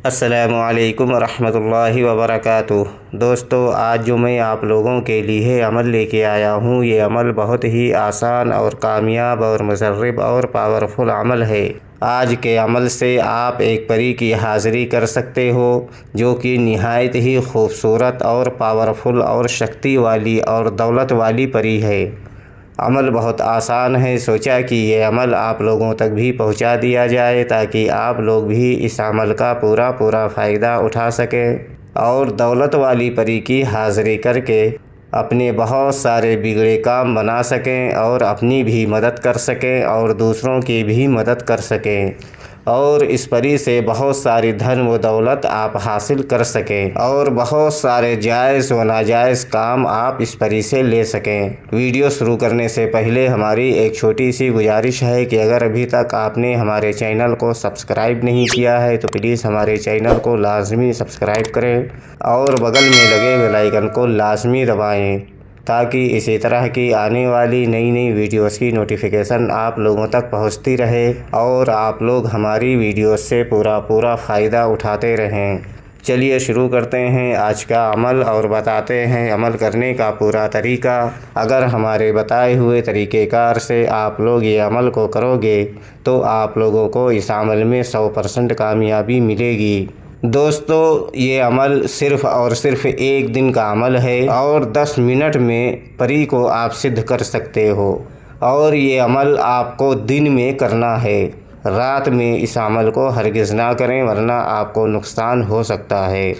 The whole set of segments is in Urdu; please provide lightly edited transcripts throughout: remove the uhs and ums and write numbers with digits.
السلام علیکم ورحمۃ اللہ وبرکاتہ۔ دوستو، آج جو میں آپ لوگوں کے لیے عمل لے کے آیا ہوں، یہ عمل بہت ہی آسان اور کامیاب اور مصرف اور پاورفل عمل ہے۔ آج کے عمل سے آپ ایک پری کی حاضری کر سکتے ہو، جو کہ نہایت ہی خوبصورت اور پاورفل اور شکتی والی اور دولت والی پری ہے۔ عمل بہت آسان ہے، سوچا کہ یہ عمل آپ لوگوں تک بھی پہنچا دیا جائے تاکہ آپ لوگ بھی اس عمل کا پورا فائدہ اٹھا سکیں اور دولت والی پری کی حاضری کر کے اپنے بہت سارے بگڑے کام بنا سکیں اور اپنی بھی مدد کر سکیں اور دوسروں کی بھی مدد کر سکیں، اور اس پری سے بہت ساری دھن و دولت آپ حاصل کر سکیں اور بہت سارے جائز و ناجائز کام آپ اس پری سے لے سکیں۔ ویڈیو شروع کرنے سے پہلے ہماری ایک چھوٹی سی گزارش ہے کہ اگر ابھی تک آپ نے ہمارے چینل کو سبسکرائب نہیں کیا ہے تو پلیز ہمارے چینل کو لازمی سبسکرائب کریں اور بغل میں لگے بیل آئیکن کو لازمی دبائیں تاکہ اسی طرح کی آنے والی نئی ویڈیوز کی نوٹیفیکیشن آپ لوگوں تک پہنچتی رہے اور آپ لوگ ہماری ویڈیوز سے پورا فائدہ اٹھاتے رہیں۔ چلیے شروع کرتے ہیں آج کا عمل اور بتاتے ہیں عمل کرنے کا پورا طریقہ۔ اگر ہمارے بتائے ہوئے طریقہ کار سے آپ لوگ یہ عمل کو کرو گے تو آپ لوگوں کو اس عمل میں 100% کامیابی ملے گی۔ دوستو، یہ عمل صرف اور صرف ایک دن کا عمل ہے اور 10 منٹ میں پری کو آپ سدھ کر سکتے ہو، اور یہ عمل آپ کو دن میں کرنا ہے، رات میں اس عمل کو ہرگز نہ کریں ورنہ آپ کو نقصان ہو سکتا ہے۔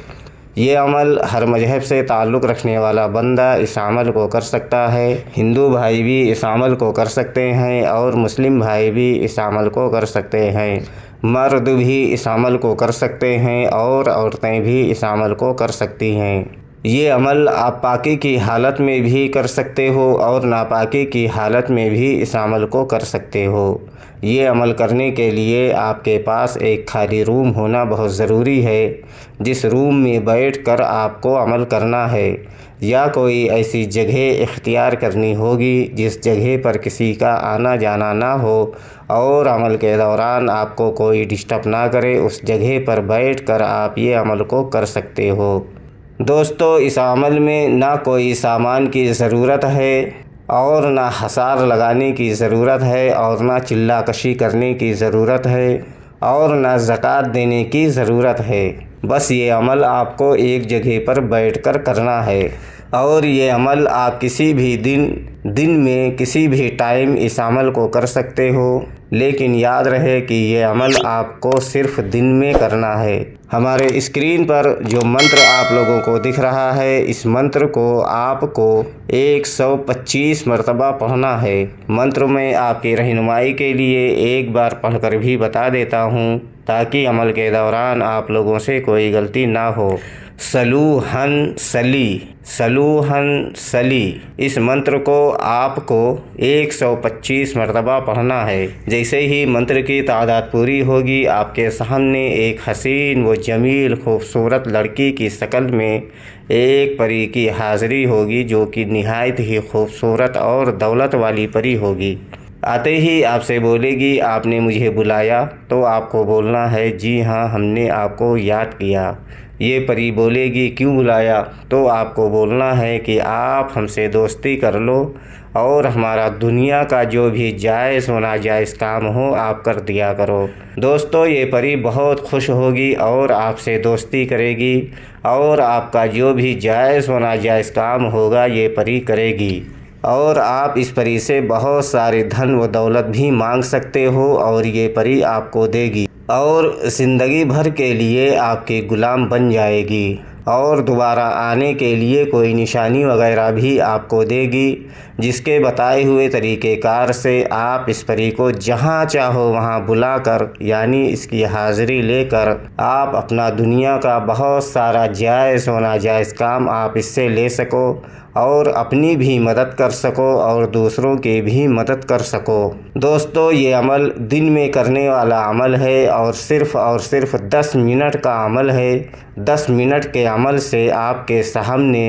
یہ عمل ہر مذہب سے تعلق رکھنے والا بندہ اس عمل کو کر سکتا ہے۔ ہندو بھائی بھی اس عمل کو کر سکتے ہیں اور مسلم بھائی بھی اس عمل کو کر سکتے ہیں۔ مرد بھی اس عمل کو کر سکتے ہیں اور عورتیں بھی اس عمل کو کر سکتی ہیں۔ یہ عمل آپ پاکی کی حالت میں بھی کر سکتے ہو اور ناپاکی کی حالت میں بھی اس عمل کو کر سکتے ہو۔ یہ عمل کرنے کے لیے آپ کے پاس ایک خالی روم ہونا بہت ضروری ہے، جس روم میں بیٹھ کر آپ کو عمل کرنا ہے، یا کوئی ایسی جگہ اختیار کرنی ہوگی جس جگہ پر کسی کا آنا جانا نہ ہو اور عمل کے دوران آپ کو کوئی ڈسٹرب نہ کرے۔ اس جگہ پر بیٹھ کر آپ یہ عمل کو کر سکتے ہو۔ دوستو، اس عمل میں نہ کوئی سامان کی ضرورت ہے اور نہ حصار لگانے کی ضرورت ہے اور نہ چلہ کشی کرنے کی ضرورت ہے اور نہ زکوٰۃ دینے کی ضرورت ہے۔ بس یہ عمل آپ کو ایک جگہ پر بیٹھ کر کرنا ہے، اور یہ عمل آپ کسی بھی دن میں کسی بھی ٹائم اس عمل کو کر سکتے ہو، لیکن یاد رہے کہ یہ عمل آپ کو صرف دن میں کرنا ہے۔ ہمارے اسکرین پر جو منتر آپ لوگوں کو دکھ رہا ہے، اس منتر کو آپ کو 125 مرتبہ پڑھنا ہے۔ منتر میں آپ کی رہنمائی کے لیے ایک بار پڑھ کر بھی بتا دیتا ہوں تاکہ عمل کے دوران آپ لوگوں سے کوئی غلطی نہ ہو۔ سلوہن سلی، سلوہن سلی، اس منتر کو آپ کو 125 مرتبہ پڑھنا ہے۔ جیسے ہی منتر کی تعداد پوری ہوگی، آپ کے سامنے ایک حسین و جمیل خوبصورت لڑکی کی شکل میں ایک پری کی حاضری ہوگی، جو کہ نہایت ہی خوبصورت اور دولت والی پری ہوگی۔ آتے ہی آپ سے بولے گی، آپ نے مجھے بلایا؟ تو آپ کو بولنا ہے، جی ہاں، ہم نے آپ کو یاد کیا۔ یہ پری بولے گی، کیوں بلایا؟ تو آپ کو بولنا ہے کہ آپ ہم سے دوستی کر لو اور ہمارا دنیا کا جو بھی جائز و ناجائز کام ہو آپ کر دیا کرو۔ دوستو، یہ پری بہت خوش ہوگی اور آپ سے دوستی کرے گی، اور آپ کا جو بھی جائز و ناجائز کام ہوگا یہ پری کرے گی، اور آپ اس پری سے بہت سارے دھن و دولت بھی مانگ سکتے ہو اور یہ پری آپ کو دے گی اور زندگی بھر کے لیے آپ کے غلام بن جائے گی، اور دوبارہ آنے کے لیے کوئی نشانی وغیرہ بھی آپ کو دے گی، جس کے بتائے ہوئے طریقہ کار سے آپ اس پری کو جہاں چاہو وہاں بلا کر، یعنی اس کی حاضری لے کر، آپ اپنا دنیا کا بہت سارا جائز و ناجائز کام آپ اس سے لے سکو اور اپنی بھی مدد کر سکو اور دوسروں کی بھی مدد کر سکو۔ دوستو، یہ عمل دن میں کرنے والا عمل ہے اور صرف 10 منٹ کا عمل ہے۔ 10 منٹ کے عمل سے آپ کے سامنے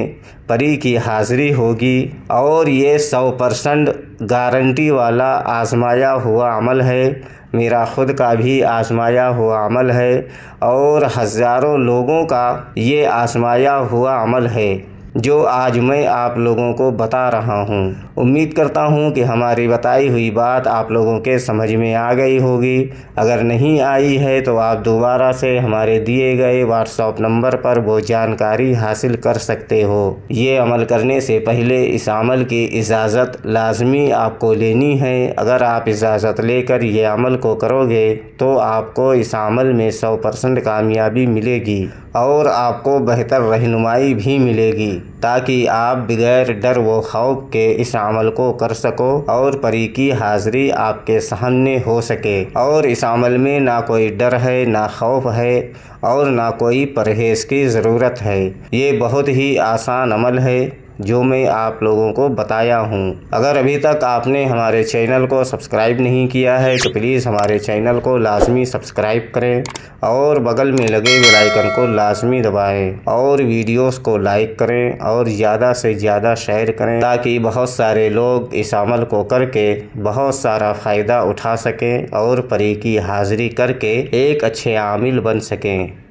پری کی حاضری ہوگی، اور یہ 100% گارنٹی والا آزمایا ہوا عمل ہے۔ میرا خود کا بھی آزمایا ہوا عمل ہے اور ہزاروں لوگوں کا یہ آزمایا ہوا عمل ہے جو آج میں آپ لوگوں کو بتا رہا ہوں۔ امید کرتا ہوں کہ ہماری بتائی ہوئی بات آپ لوگوں کے سمجھ میں آ گئی ہوگی۔ اگر نہیں آئی ہے تو آپ دوبارہ سے ہمارے دیے گئے واٹس ایپ نمبر پر وہ جانکاری حاصل کر سکتے ہو۔ یہ عمل کرنے سے پہلے اس عمل کی اجازت لازمی آپ کو لینی ہے۔ اگر آپ اجازت لے کر یہ عمل کو کرو گے تو آپ کو اس عمل میں 100% کامیابی ملے گی اور آپ کو بہتر رہنمائی بھی ملے گی تاکہ آپ بغیر ڈر و خوف کے اس عمل کو کر سکو اور پری کی حاضری آپ کے سامنے ہو سکے۔ اور اس عمل میں نہ کوئی ڈر ہے، نہ خوف ہے اور نہ کوئی پرہیز کی ضرورت ہے۔ یہ بہت ہی آسان عمل ہے جو میں آپ لوگوں کو بتایا ہوں۔ اگر ابھی تک آپ نے ہمارے چینل کو سبسکرائب نہیں کیا ہے تو پلیز ہمارے چینل کو لازمی سبسکرائب کریں اور بغل میں لگے بیل آئیکن کو لازمی دبائیں اور ویڈیوز کو لائک کریں اور زیادہ سے زیادہ شیئر کریں تاکہ بہت سارے لوگ اس عمل کو کر کے بہت سارا فائدہ اٹھا سکیں اور پری کی حاضری کر کے ایک اچھے عامل بن سکیں۔